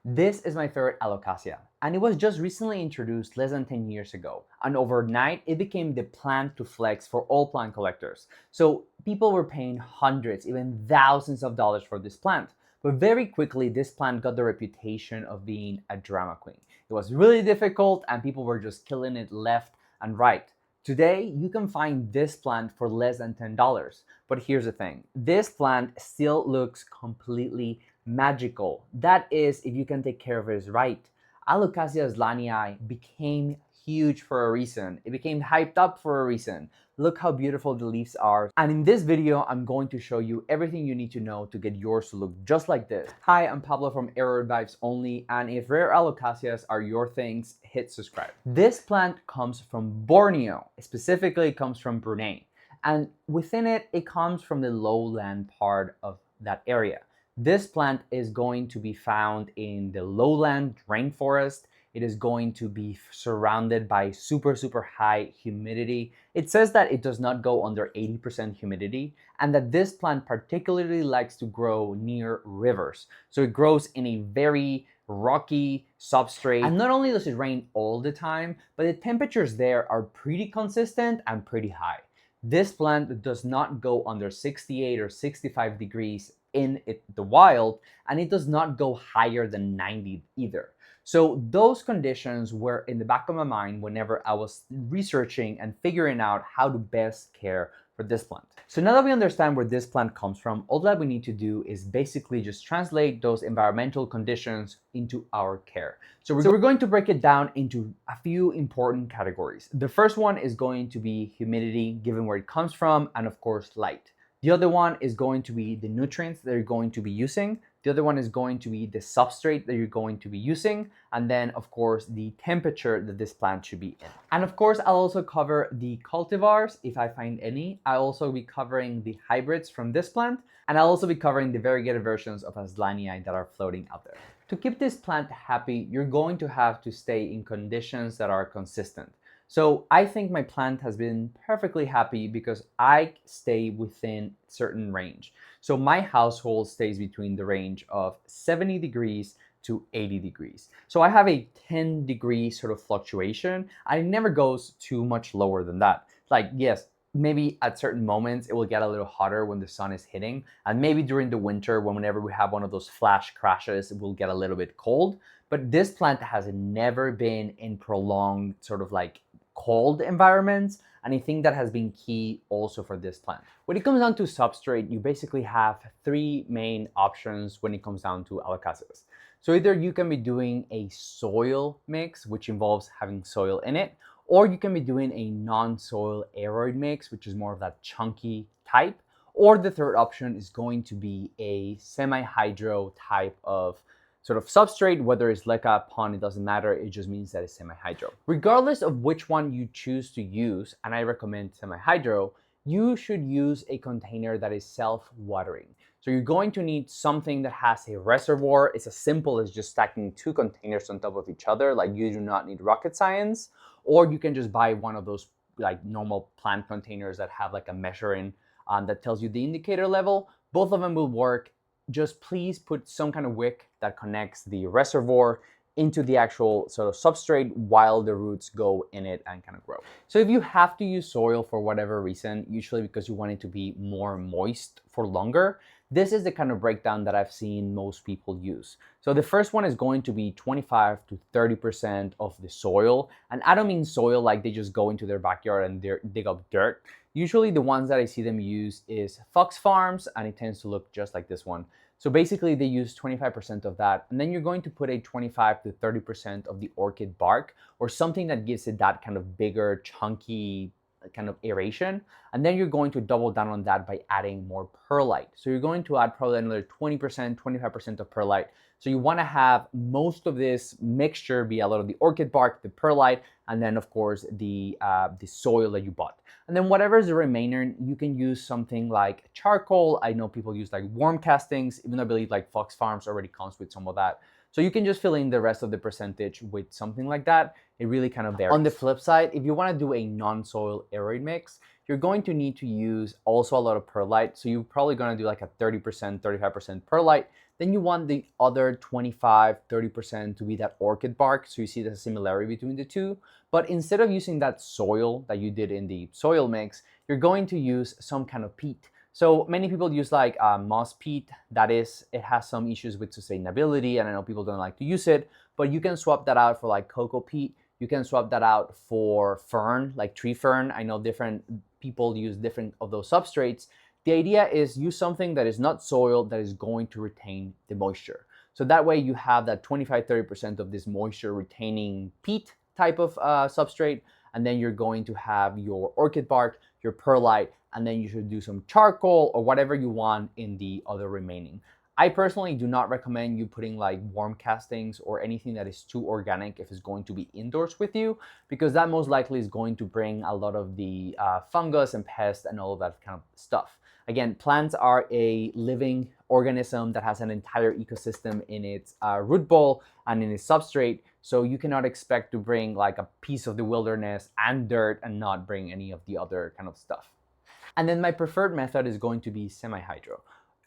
This is my favorite Alocasia, and it was just recently introduced less than 10 years ago, and overnight it became the plant to flex for all plant collectors. So people were paying hundreds, even thousands of dollars for this plant. But very quickly, this plant got the reputation of being a drama queen. It was really difficult, and people were just killing it left and right. Today, you can find this plant for less than $10. But here's the thing, this plant still looks completely magical. That is, if you can take care of it right. Alocasia Azlanii became huge for a reason. It became hyped up for a reason. Look how beautiful the leaves are. And in this video, I'm going to show you everything you need to know to get yours to look just like this. Hi, I'm Pablo from Aroid Vibes Only, and if rare Alocasias are your things, hit subscribe. This plant comes from Borneo. Specifically, it comes from Brunei. And within it, it comes from the lowland part of that area. This plant is going to be found in the lowland rainforest. It is going to be surrounded by super high humidity. It says that it does not go under 80% humidity, and that this plant particularly likes to grow near rivers. So it grows in a very rocky substrate. And not only does it rain all the time, but the temperatures there are pretty consistent and pretty high. This plant does not go under 68 or 65 degrees in the wild, and it does not go higher than 90 either. So those conditions were in the back of my mind whenever I was researching and figuring out how to best care for this plant. So now that we understand where this plant comes from, all that we need to do is basically just translate those environmental conditions into our care. So we're going to break it down into a few important categories. The first one is going to be humidity, given where it comes from, and of course, light. The other one is going to be the nutrients that you're going to be using. The other one is going to be the substrate that you're going to be using. And then, of course, the temperature that this plant should be in. And of course, I'll also cover the cultivars, if I find any. I'll also be covering the hybrids from this plant. And I'll also be covering the variegated versions of Azlanii that are floating out there. To keep this plant happy, you're going to have to stay in conditions that are consistent. So I think my plant has been perfectly happy because I stay within certain range. So my household stays between the range of 70 degrees to 80 degrees. So I have a 10-degree sort of fluctuation, and it never goes too much lower than that. Like, yes, maybe at certain moments it will get a little hotter when the sun is hitting, and maybe during the winter, whenever we have one of those flash crashes, it will get a little bit cold. But this plant has never been in prolonged sort of like cold environments, and I think that has been key also for this plant. When it comes down to substrate, you basically have three main options when it comes down to Alocasias. So either you can be doing a soil mix, which involves having soil in it, or you can be doing a non-soil aroid mix, which is more of that chunky type, or the third option is going to be a semi-hydro type of sort of substrate, whether it's leca, pond, it doesn't matter, it just means that it's semi-hydro. Regardless of which one you choose to use, and I recommend semi-hydro, you should use a container that is self-watering. So you're going to need something that has a reservoir. It's as simple as just stacking two containers on top of each other, like you do not need rocket science, or you can just buy one of those like normal plant containers that have like a measuring that tells you the indicator level. Both of them will work. Just please put some kind of wick that connects the reservoir into the actual sort of substrate while the roots go in it and kind of grow. So if you have to use soil for whatever reason, usually because you want it to be more moist for longer, this is the kind of breakdown that I've seen most people use. So the first one is going to be 25 to 30% of the soil. And I don't mean soil like they just go into their backyard and dig up dirt. Usually the ones that I see them use is Fox Farms, and it tends to look just like this one. So basically they use 25% of that, and then you're going to put a 25 to 30% of the orchid bark, or something that gives it that kind of bigger, chunky kind of aeration. And then you're going to double down on that by adding more perlite. So you're going to add probably another 20%, 25% of perlite. So you want to have most of this mixture be a lot of the orchid bark, the perlite, and then of course the soil that you bought. And then whatever is the remainder, you can use something like charcoal. I know people use like worm castings, even though I believe like Fox Farms already comes with some of that. So you can just fill in the rest of the percentage with something like that. It really kind of varies. On the flip side, if you want to do a non-soil aroid mix, you're going to need to use also a lot of perlite. So you're probably going to do like a 30%, 35% perlite, Then you want the other 25-30% to be that orchid bark, so you see the similarity between the two. But instead of using that soil that you did in the soil mix, you're going to use some kind of peat. So many people use like moss peat. That is, it has some issues with sustainability, and I know people don't like to use it, but you can swap that out for like cocoa peat. You can swap that out for fern, like tree fern. I know different people use different of those substrates. The idea is use something that is not soil, that is going to retain the moisture. So that way you have that 25-30% of this moisture retaining peat type of substrate, and then you're going to have your orchid bark, your perlite, and then you should do some charcoal or whatever you want in the other remaining. I personally do not recommend you putting like worm castings or anything that is too organic if it's going to be indoors with you, because that most likely is going to bring a lot of the fungus and pests and all of that kind of stuff. Again, plants are a living organism that has an entire ecosystem in its root ball and in its substrate, so you cannot expect to bring like a piece of the wilderness and dirt and not bring any of the other kind of stuff. And then my preferred method is going to be semi-hydro.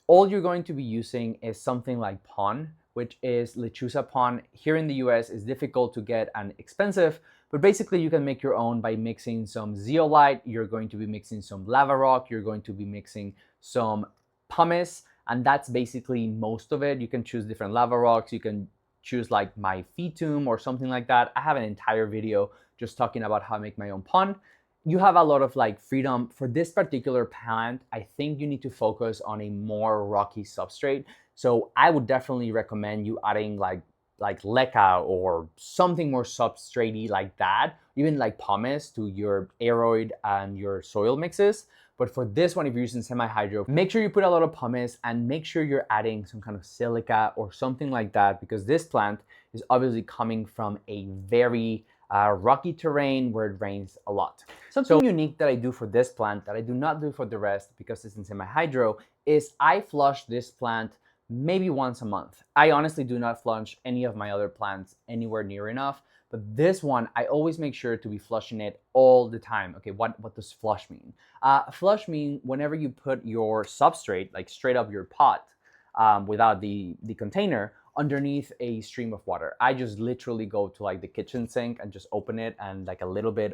All you're going to be using is something like pon, which is lechuza pon. Here in the US is difficult to get and expensive, but basically you can make your own by mixing some zeolite, you're going to be mixing some lava rock, you're going to be mixing some pumice, and that's basically most of it. You can choose different lava rocks, you can choose like my phytum or something like that. I have an entire video just talking about how I make my own pon. You have a lot of like freedom. For this particular plant, I think you need to focus on a more rocky substrate. So I would definitely recommend you adding like leca or something more substratey like that, even like pumice to your aroid and your soil mixes. But for this one, if you're using semi-hydro, make sure you put a lot of pumice and make sure you're adding some kind of silica or something like that, because this plant is obviously coming from a very rocky terrain where it rains a lot. Something unique that I do for this plant that I do not do for the rest because it's in semi-hydro is I flush this plant maybe once a month. I honestly do not flush any of my other plants anywhere near enough, but this one, I always make sure to be flushing it all the time. Okay, what does flush mean? Flush means whenever you put your substrate, like straight up your pot, without the container, underneath a stream of water. I just literally go to like the kitchen sink and just open it and like a little bit,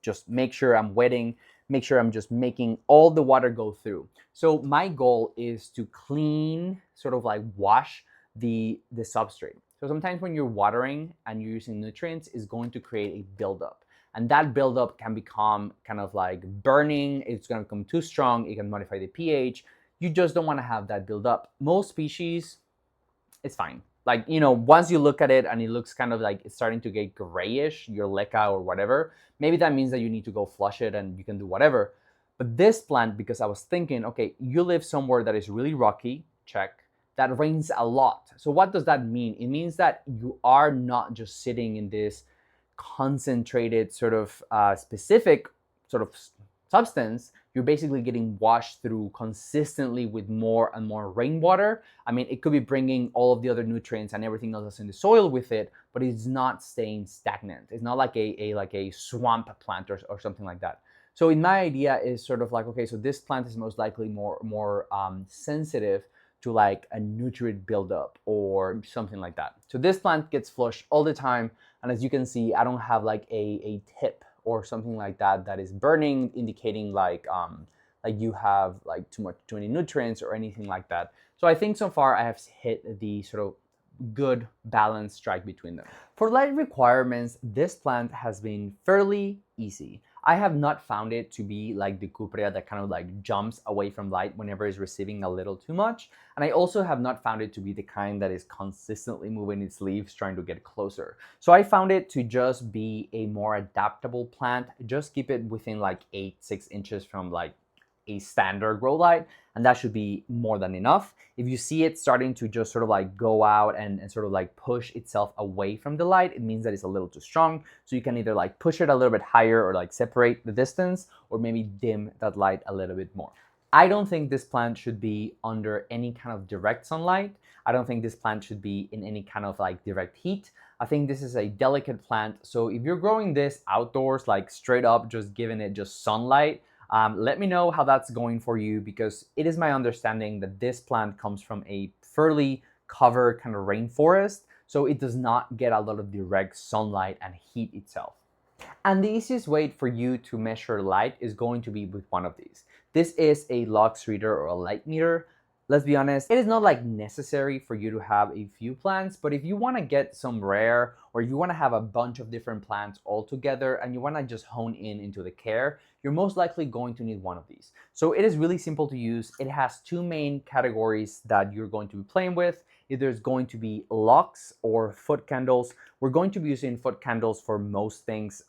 just make sure I'm wetting, make sure I'm just making all the water go through. So my goal is to clean, sort of like wash the substrate. So sometimes when you're watering and you're using nutrients, it's going to create a buildup. And that buildup can become kind of like burning. It's going to become too strong. It can modify the pH. You just don't want to have that buildup. Most species, it's fine. Like, you know, once you look at it and it looks kind of like it's starting to get grayish, your leca or whatever, maybe that means that you need to go flush it and you can do whatever. But this plant, because I was thinking, okay, you live somewhere that is really rocky, check, that rains a lot. So what does that mean? It means that you are not just sitting in this concentrated sort of specific sort of substance. You're basically getting washed through consistently with more and more rainwater. I mean, it could be bringing all of the other nutrients and everything else that's in the soil with it, but it's not staying stagnant. It's not like a swamp plant or something like that. So in my idea is sort of like, okay, so this plant is most likely more sensitive to like a nutrient buildup or something like that. So this plant gets flushed all the time. And as you can see, I don't have like a tip or something like that that is burning, indicating like you have like too many nutrients or anything like that. So I think so far I have hit the sort of good balance strike between them. For light requirements, this plant has been fairly easy. I have not found it to be like the cuprea that kind of like jumps away from light whenever it's receiving a little too much. And I also have not found it to be the kind that is consistently moving its leaves trying to get closer. So I found it to just be a more adaptable plant. Just keep it within like 6 inches from like a standard grow light, and that should be more than enough. If you see it starting to just sort of like go out and sort of like push itself away from the light, it means that it's a little too strong. So you can either like push it a little bit higher or like separate the distance, or maybe dim that light a little bit more. I don't think this plant should be under any kind of direct sunlight. I don't think this plant should be in any kind of like direct heat. I think this is a delicate plant. So if you're growing this outdoors, like straight up, just giving it just sunlight, let me know how that's going for you, because it is my understanding that this plant comes from a fairly covered kind of rainforest, so it does not get a lot of direct sunlight and heat itself. And the easiest way for you to measure light is going to be with one of these. This is a lux reader or a light meter. Let's be honest, it is not like necessary for you to have a few plants, but if you want to get some rare, or you want to have a bunch of different plants all together and you want to just hone in into the care, you're most likely going to need one of these. So it is really simple to use. It has two main categories that you're going to be playing with. Either it's going to be lux or foot candles. We're going to be using foot candles for most things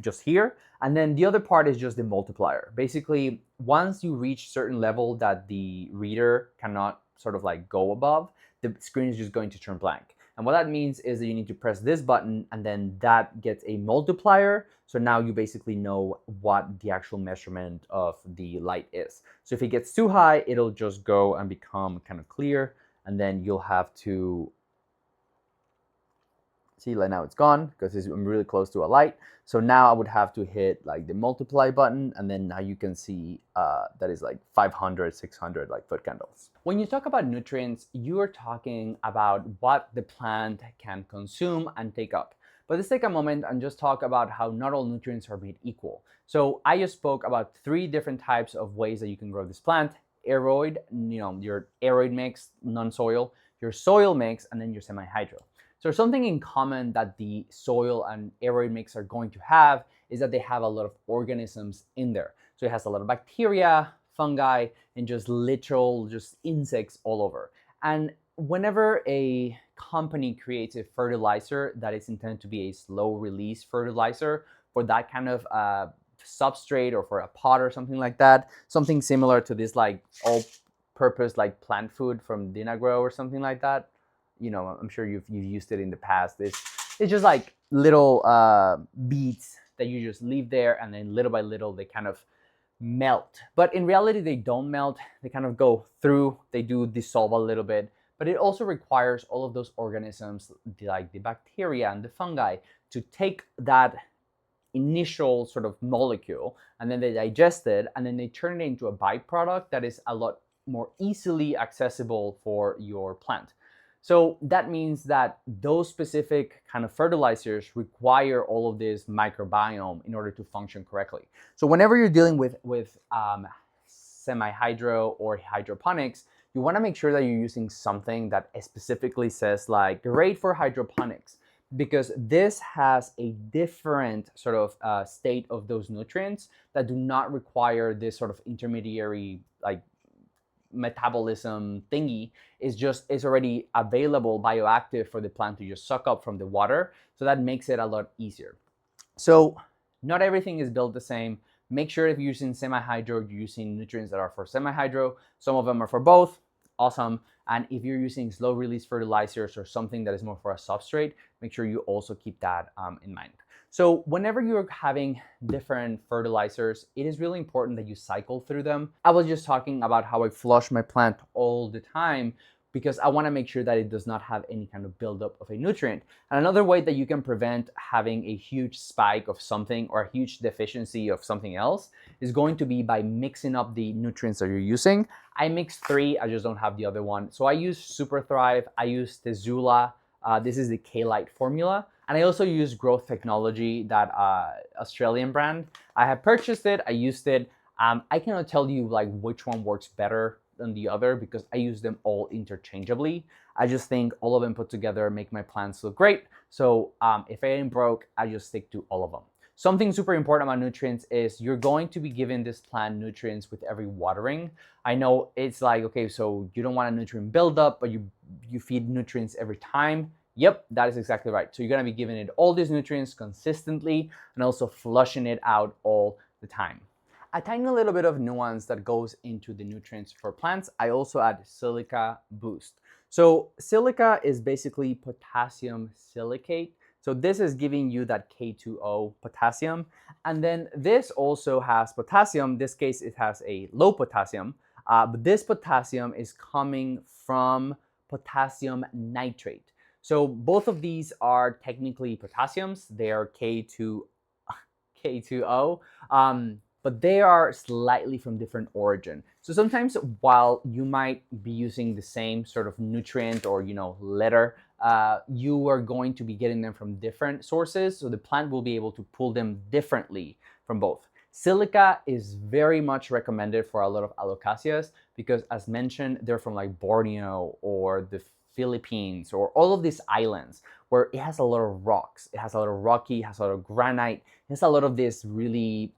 just here. And then the other part is just the multiplier. Basically, once you reach certain level that the reader cannot sort of like go above, the screen is just going to turn blank. And what that means is that you need to press this button and then that gets a multiplier. So now you basically know what the actual measurement of the light is. So if it gets too high, it'll just go and become kind of clear. And then you'll have to see, like now it's gone because I'm really close to a light. So now I would have to hit like the multiply button, and then now you can see that is like 500, 600 like foot candles. When you talk about nutrients, you are talking about what the plant can consume and take up. But let's take a moment and just talk about how not all nutrients are made equal. So I just spoke about 3 different types of ways that you can grow this plant. Aroid, your aroid mix, non-soil, your soil mix, and then your semi-hydro. So something in common that the soil and aroid mix are going to have is that they have a lot of organisms in there. So it has a lot of bacteria, fungi, and just literal insects all over. And whenever a company creates a fertilizer that is intended to be a slow release fertilizer for that kind of substrate, or for a pot or something like that, something similar to this like all-purpose like plant food from Dinagro or something like that. I'm sure you've used it in the past. It's just like little beads that you just leave there, and then little by little they kind of melt. But in reality, they don't melt. They kind of go through. They do dissolve a little bit. But it also requires all of those organisms, like the bacteria and the fungi, to take that initial sort of molecule, and then they digest it, and then they turn it into a byproduct that is a lot more easily accessible for your plant. So that means that those specific kind of fertilizers require all of this microbiome in order to function correctly. So whenever you're dealing with semi-hydro or hydroponics, you want to make sure that you're using something that specifically says like great for hydroponics, because this has a different sort of state of those nutrients that do not require this sort of intermediary like metabolism thingy. Is already available, bioactive, for the plant to just suck up from the water. So that makes it a lot easier. So not everything is built the same. Make sure if you're using semi-hydro, you're using nutrients that are for semi-hydro. Some of them are for both. Awesome. And if you're using slow release fertilizers or something that is more for a substrate, make sure you also keep that in mind. So whenever you're having different fertilizers, it is really important that you cycle through them. I was just talking about how I flush my plant all the time because I want to make sure that it does not have any kind of buildup of a nutrient. And another way that you can prevent having a huge spike of something or a huge deficiency of something else is going to be by mixing up the nutrients that you're using. I mix 3, I just don't have the other one. So I use Super Thrive, I use Tezula, this is the K-Lite formula. And I also use Growth Technology, that Australian brand. I have purchased it, I used it. I cannot tell you like which one works better than the other because I use them all interchangeably. I just think all of them put together make my plants look great. So if I ain't broke, I just stick to all of them. Something super important about nutrients is you're going to be giving this plant nutrients with every watering. I know it's like, okay, so you don't want a nutrient buildup, but you feed nutrients every time. Yep, that is exactly right. So you're gonna be giving it all these nutrients consistently and also flushing it out all the time. A tiny little bit of nuance that goes into the nutrients for plants, I also add silica boost. So silica is basically potassium silicate. So this is giving you that K2O potassium. And then this also has potassium. In this case, it has a low potassium. But this potassium is coming from potassium nitrate. So both of these are technically potassiums. They are K2O. but they are slightly from different origin. So sometimes while you might be using the same sort of nutrient or, litter, you are going to be getting them from different sources. So the plant will be able to pull them differently from both. Silica is very much recommended for a lot of Alocasias because, as mentioned, they're from like Borneo or the Philippines or all of these islands where it has a lot of rocks. It has a lot of rocky, it has a lot of granite, it has a lot of this really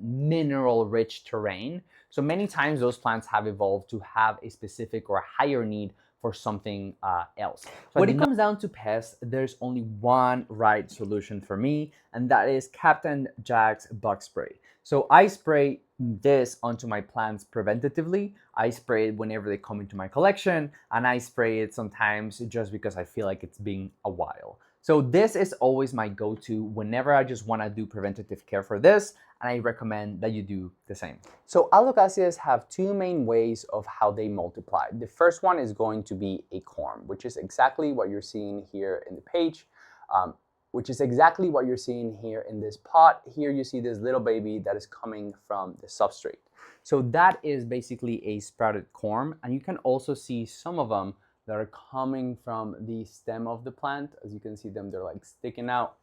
mineral-rich terrain. So many times those plants have evolved to have a specific or a higher need for something else. So when it comes down to pests, there's only one right solution for me, and that is Captain Jack's bug spray. So I spray this onto my plants preventatively. I spray it whenever they come into my collection, and I spray it sometimes just because I feel like it's been a while. So this is always my go-to whenever I just want to do preventative care for this, and I recommend that you do the same. So Alocasias have two main ways of how they multiply. The first one is going to be a corm, which is exactly what you're seeing here in the page, which is exactly what you're seeing here in this pot. Here you see this little baby that is coming from the substrate. So that is basically a sprouted corm, and you can also see some of them that are coming from the stem of the plant. As you can see them, they're like sticking out.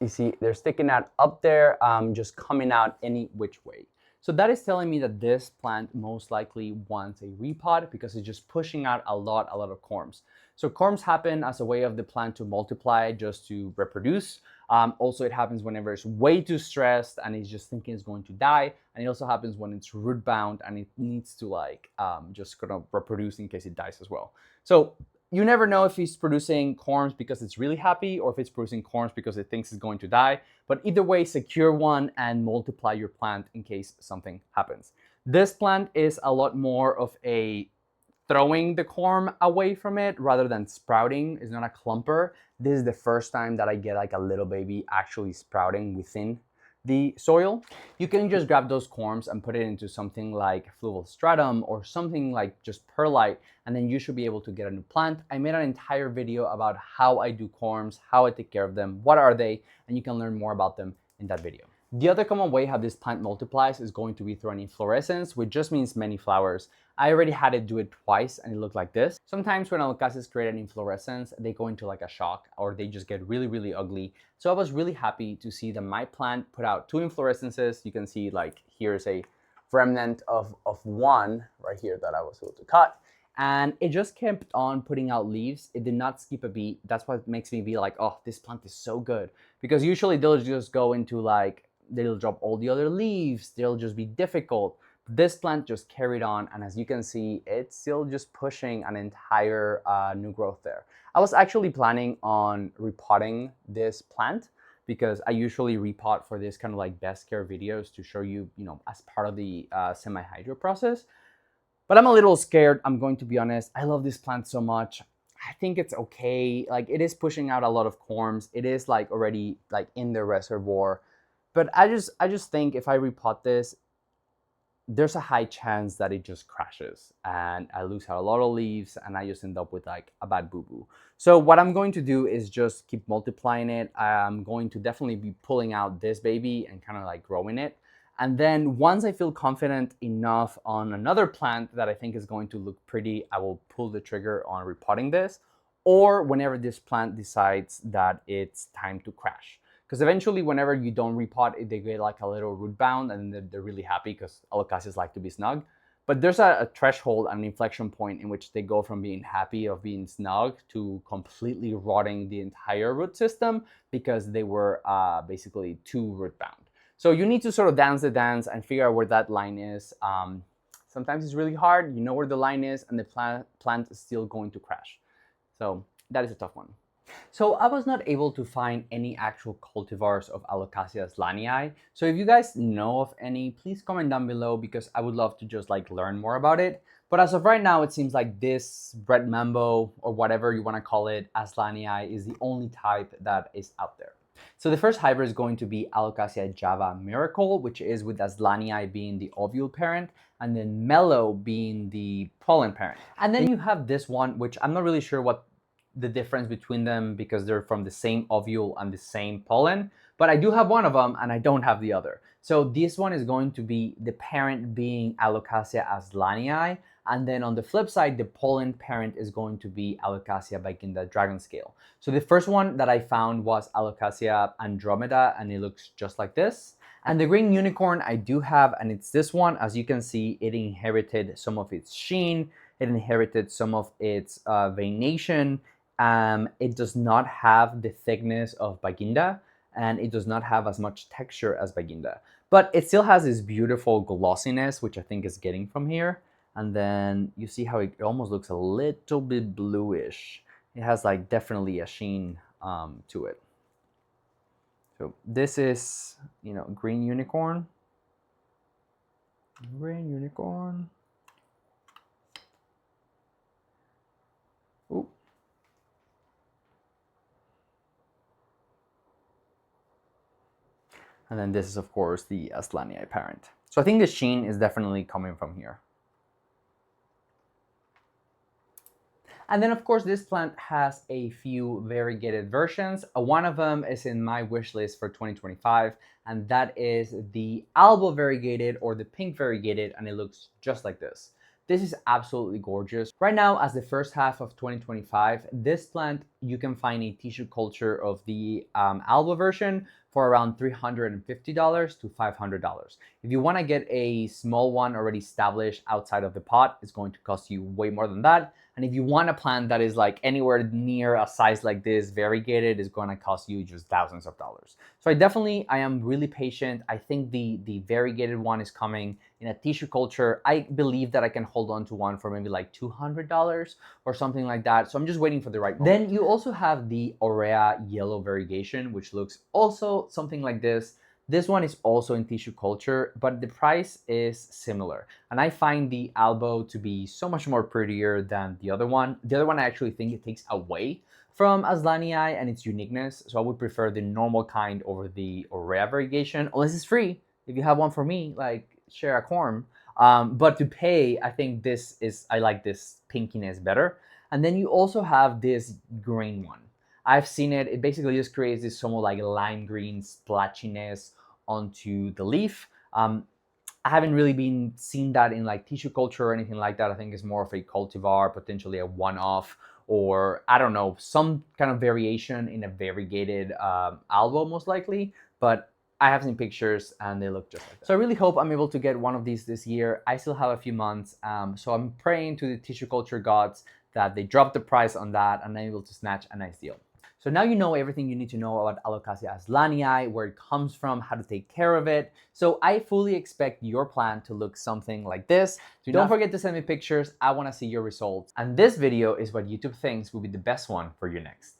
You see, they're sticking out up there, just coming out any which way. So that is telling me that this plant most likely wants a repot because it's just pushing out a lot of corms. So corms happen as a way of the plant to multiply, just to reproduce. Also, it happens whenever it's way too stressed and it's just thinking it's going to die. And it also happens when it's root bound and it needs to just kind of reproduce in case it dies as well. So you never know if he's producing corms because it's really happy or if it's producing corms because it thinks it's going to die. But either way, secure one and multiply your plant in case something happens. This plant is a lot more of a throwing the corm away from it rather than sprouting. It's not a clumper. This is the first time that I get like a little baby actually sprouting within the soil. You can just grab those corms and put it into something like fluval stratum or something like just perlite, and then you should be able to get a new plant. I made an entire video about how I do corms, how I take care of them, what are they, and you can learn more about them in that video. The other common way how this plant multiplies is going to be through an inflorescence, which just means many flowers. I already had it do it twice and it looked like this. Sometimes when Alocasias create an inflorescence, they go into like a shock or they just get really ugly. So I was really happy to see that my plant put out two inflorescences. You can see like here's a remnant of one right here that I was able to cut. And it just kept on putting out leaves. It did not skip a beat. That's what makes me be like, oh, this plant is so good. Because usually they'll just go into like, they'll drop all the other leaves. They'll just be difficult. This plant just carried on, and as you can see, it's still just pushing an entire new growth there. I was actually planning on repotting this plant because I usually repot for this kind of like best care videos to show you, as part of the semi-hydro process. But I'm a little scared, I'm going to be honest. I love this plant so much. I think it's okay. Like, it is pushing out a lot of corms. It is like already like in the reservoir. But I just think if I repot this, there's a high chance that it just crashes and I lose out a lot of leaves and I just end up with like a bad boo-boo. So what I'm going to do is just keep multiplying it. I'm going to definitely be pulling out this baby and kind of like growing it. And then once I feel confident enough on another plant that I think is going to look pretty, I will pull the trigger on repotting this, or whenever this plant decides that it's time to crash. Because eventually, whenever you don't repot, they get like a little root bound and they're really happy because Alocasias like to be snug. But there's a threshold, an inflection point in which they go from being happy of being snug to completely rotting the entire root system because they were basically too root bound. So you need to sort of dance the dance and figure out where that line is. Sometimes it's really hard. You know where the line is and the plant is still going to crash. So that is a tough one. So I was not able to find any actual cultivars of Alocasia Azlanii. So if you guys know of any, please comment down below because I would love to just like learn more about it. But as of right now, it seems like this red mambo or whatever you want to call it, Azlanii, is the only type that is out there. So the first hybrid is going to be Alocasia Java Miracle, which is with Azlanii being the ovule parent and then Mellow being the pollen parent. And then you have this one, which I'm not really sure what the difference between them because they're from the same ovule and the same pollen, but I do have one of them and I don't have the other. So this one is going to be the parent being Alocasia Azlanii, and then on the flip side, the pollen parent is going to be Alocasia Vaginda dragon scale. So the first one that I found was Alocasia Andromeda, and it looks just like this. And the green unicorn I do have, and it's this one. As you can see, it inherited some of its sheen, it inherited some of its veination. It does not have the thickness of Vaginda, and it does not have as much texture as Vaginda. But it still has this beautiful glossiness, which I think is getting from here. And then you see how it almost looks a little bit bluish. It has like definitely a sheen to it. So this is, you know, green unicorn. Green unicorn. Ooh. And then this is, of course, the Azlanii parent. So I think the sheen is definitely coming from here. And then, of course, this plant has a few variegated versions. One of them is in my wish list for 2025, and that is the Albo variegated or the pink variegated, and it looks just like this. This is absolutely gorgeous. Right now, as the first half of 2025, this plant, you can find a tissue culture of the Albo version for around $350 to $500. If you want to get a small one already established outside of the pot, it's going to cost you way more than that. And if you want a plant that is like anywhere near a size like this, variegated, is going to cost you just thousands of dollars. So I am really patient. I think the variegated one is coming in a tissue culture. I believe that I can hold on to one for maybe like $200 or something like that. So I'm just waiting for the right moment. Then you also have the Aurea yellow variegation, which looks also something like this. This one is also in tissue culture, but the price is similar. And I find the Albo to be so much more prettier than the other one. The other one, I actually think it takes away from Azlanii and its uniqueness. So I would prefer the normal kind over the Aurea variegation, unless it's free. If you have one for me, like share a corm. But to pay, I think I like this pinkiness better. And then you also have this green one. I've seen it. It basically just creates this somewhat like lime green splotchiness onto the leaf. I haven't really been seen that in like tissue culture or anything like that. I think it's more of a cultivar, potentially a one-off, or I don't know, some kind of variation in a variegated Albo most likely. But I have seen pictures and they look just like that. So I really hope I'm able to get one of these this year. I still have a few months. So I'm praying to the tissue culture gods that they drop the price on that and I'm able to snatch a nice deal. So now you know everything you need to know about Alocasia Azlanii, where it comes from, how to take care of it. So I fully expect your plant to look something like this. So don't forget to send me pictures. I want to see your results. And this video is what YouTube thinks will be the best one for you next.